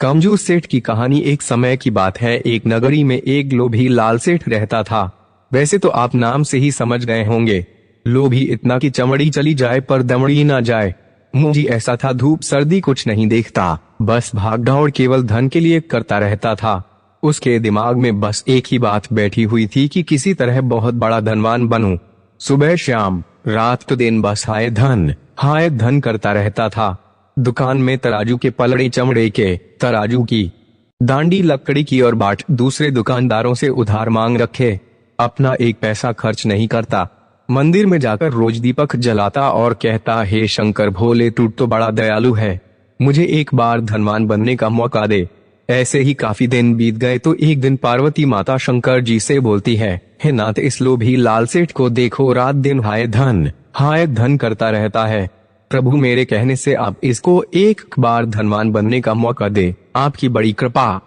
कंजूस सेठ की कहानी। एक समय की बात है, एक नगरी में एक लोभी लाल सेठ रहता था। वैसे तो आप नाम से ही समझ गए होंगे, लोभी इतना कि चमड़ी चली जाए पर दमड़ी ना जाए। मुझे ऐसा था, धूप सर्दी कुछ नहीं देखता, बस भाग दौड़ केवल धन के लिए करता रहता था। उसके दिमाग में बस एक ही बात बैठी हुई थी कि किसी तरह बहुत बड़ा धनवान बनूं। सुबह शाम रात तो दिन बस हाय धन करता रहता था। दुकान में तराजू के पलड़े चमड़े के, तराजू की दांडी लकड़ी की और बाट दूसरे दुकानदारों से उधार मांग रखे। अपना एक पैसा खर्च नहीं करता। मंदिर में जाकर रोज दीपक जलाता और कहता, हे शंकर भोले, तू तो बड़ा दयालु है, मुझे एक बार धनवान बनने का मौका दे। ऐसे ही काफी दिन बीत गए तो एक दिन पार्वती माता शंकर जी से बोलती है, हे नाथ, इस लोभी लाल सेठ को देखो, रात दिन हाय धन करता रहता है। प्रभु, मेरे कहने से आप इसको एक बार धनवान बनने का मौका दे, आपकी बड़ी कृपा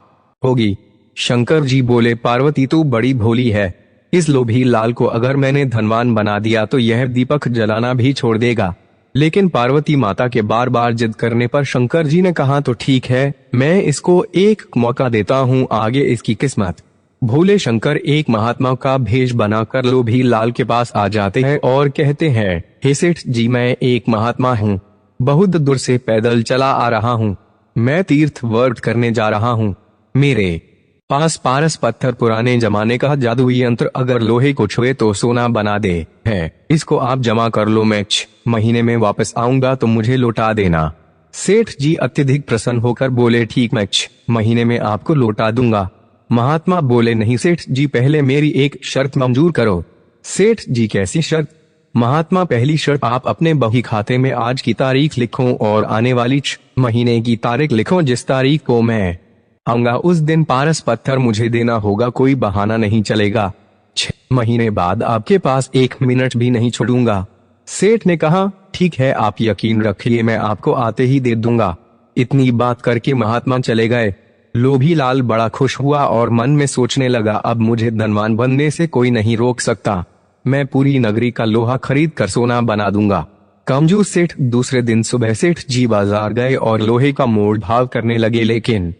होगी। शंकर जी बोले, पार्वती तू बड़ी भोली है, इस लोभी लाल को अगर मैंने धनवान बना दिया तो यह दीपक जलाना भी छोड़ देगा। लेकिन पार्वती माता के बार बार जिद करने पर शंकर जी ने कहा, तो ठीक है, मैं इसको एक मौका देता हूँ, आगे इसकी किस्मत। भोले शंकर एक महात्मा का भेष बनाकर लोभी लाल के पास आ जाते हैं और कहते हैं, हे सेठ जी, मैं एक महात्मा हूँ, बहुत दूर से पैदल चला आ रहा हूँ, मैं तीर्थ व्रत करने जा रहा हूँ। मेरे पास पारस पत्थर पुराने जमाने का जादुई यंत्र, अगर लोहे को छुए तो सोना बना दे है, इसको आप जमा कर लो, मैं 6 महीने में वापस आऊंगा तो मुझे लौटा देना। सेठ जी अत्यधिक प्रसन्न होकर बोले, ठीक, मैं 6 महीने में आपको लौटा दूंगा। महात्मा बोले, नहीं सेठ जी, पहले मेरी एक शर्त मंजूर करो। सेठ जी, कैसी शर्त? महात्मा, पहली शर्त, आप अपने बही खाते में आज की तारीख लिखो और आने वाली 6 महीने की तारीख लिखो। जिस तारीख को मैं आऊंगा उस दिन पारस पत्थर मुझे देना होगा, कोई बहाना नहीं चलेगा। 6 महीने बाद आपके पास 1 मिनट भी नहीं छोड़ूंगा। सेठ ने कहा, ठीक है, आप यकीन रखिए, मैं आपको आते ही दे दूंगा। इतनी बात करके महात्मा चले गए। लोभी लाल बड़ा खुश हुआ और मन में सोचने लगा, अब मुझे धनवान बनने से कोई नहीं रोक सकता, मैं पूरी नगरी का लोहा खरीद कर सोना बना दूंगा। कंजूस सेठ दूसरे दिन सुबह सेठ जी बाजार गए और लोहे का मोल भाव करने लगे, लेकिन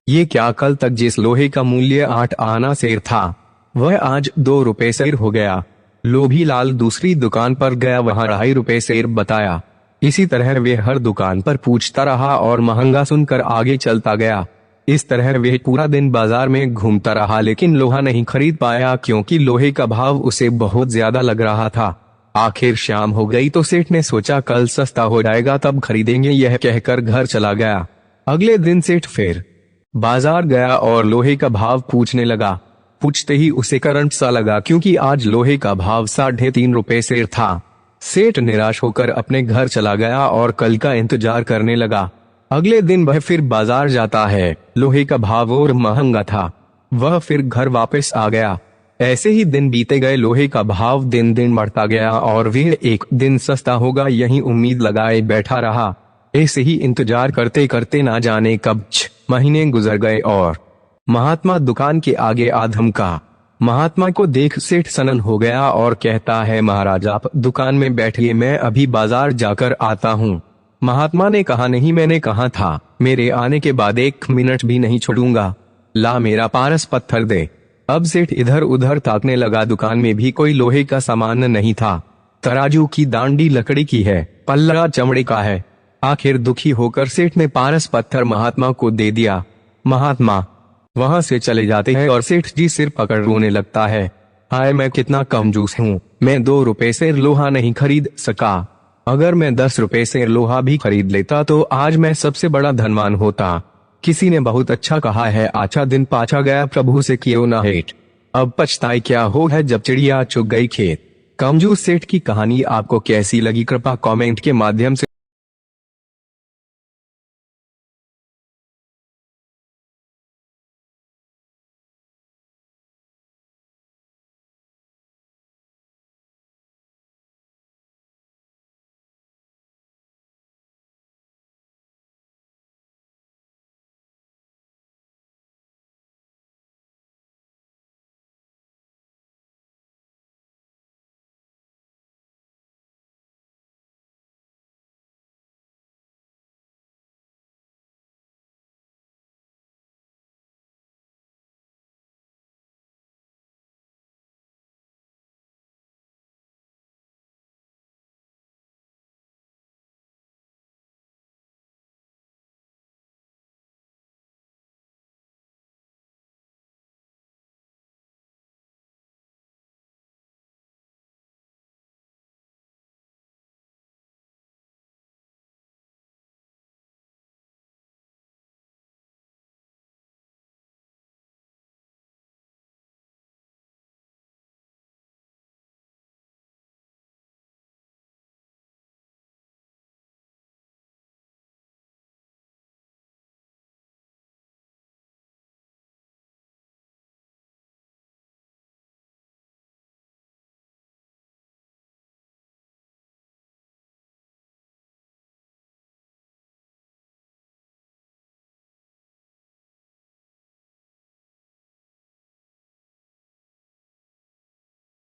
ये क्या, कल तक जिस लोहे का मूल्य 8 आना सेर था वह आज 2 रुपए सेर हो गया। लोभी लाल दूसरी दुकान पर गया, वहां 2.5 रुपए सेर बताया। इसी तरह वे हर दुकान पर पूछता रहा और महंगा सुनकर आगे चलता गया। इस तरह वे पूरा दिन बाजार में घूमता रहा, लेकिन लोहा नहीं खरीद पाया क्योंकि लोहे का भाव उसे बहुत ज्यादा लग रहा था। आखिर शाम हो गई तो सेठ ने सोचा, कल सस्ता हो जाएगा तब खरीदेंगे, यह कहकर घर चला गया। अगले दिन सेठ फिर बाजार गया और लोहे का भाव पूछने लगा। पूछते ही उसे करंट सा लगा, क्योंकि आज लोहे का भाव 3.5 रुपए सेर था। सेठ निराश होकर अपने घर चला गया और कल का इंतजार करने लगा। अगले दिन वह फिर बाजार जाता है, लोहे का भाव और महंगा था। वह फिर घर वापस आ गया। ऐसे ही दिन बीते गए, लोहे का भाव दिन दिन बढ़ता गया और वह एक दिन सस्ता होगा यही उम्मीद लगाए बैठा रहा। ऐसे ही इंतजार करते करते ना जाने कब 6 महीने गुजर गए और महात्मा दुकान के आगे आधमका। महात्मा को देख सेठ सनन हो गया और कहता है, महाराज आप दुकान में बैठिए, मैं अभी बाजार जाकर आता हूँ। महात्मा ने कहा, नहीं, मैंने कहा था मेरे आने के बाद 1 मिनट भी नहीं छोड़ूंगा, ला मेरा पारस पत्थर दे। अब सेठ इधर उधर ताकने लगा, दुकान में भी कोई लोहे का सामान नहीं था। तराजू की दांडी लकड़ी की है, पल्ला चमड़े का है। आखिर दुखी होकर सेठ ने पारस पत्थर महात्मा को दे दिया। महात्मा वहां से चले जाते हैं और सेठ जी सिर पकड़ रोने लगता है, हाय मैं कितना कंजूस हूँ, मैं 2 रुपए से लोहा नहीं खरीद सका। अगर मैं 10 रुपए से लोहा भी खरीद लेता तो आज मैं सबसे बड़ा धनवान होता। किसी ने बहुत अच्छा कहा है, अच्छा दिन पाछा गया प्रभु से कियो ना हेट, अब पछताए क्या हो है जब चिड़िया चुग गई खेत। कंजूस सेठ की कहानी आपको कैसी लगी, कृपया कमेंट के माध्यम से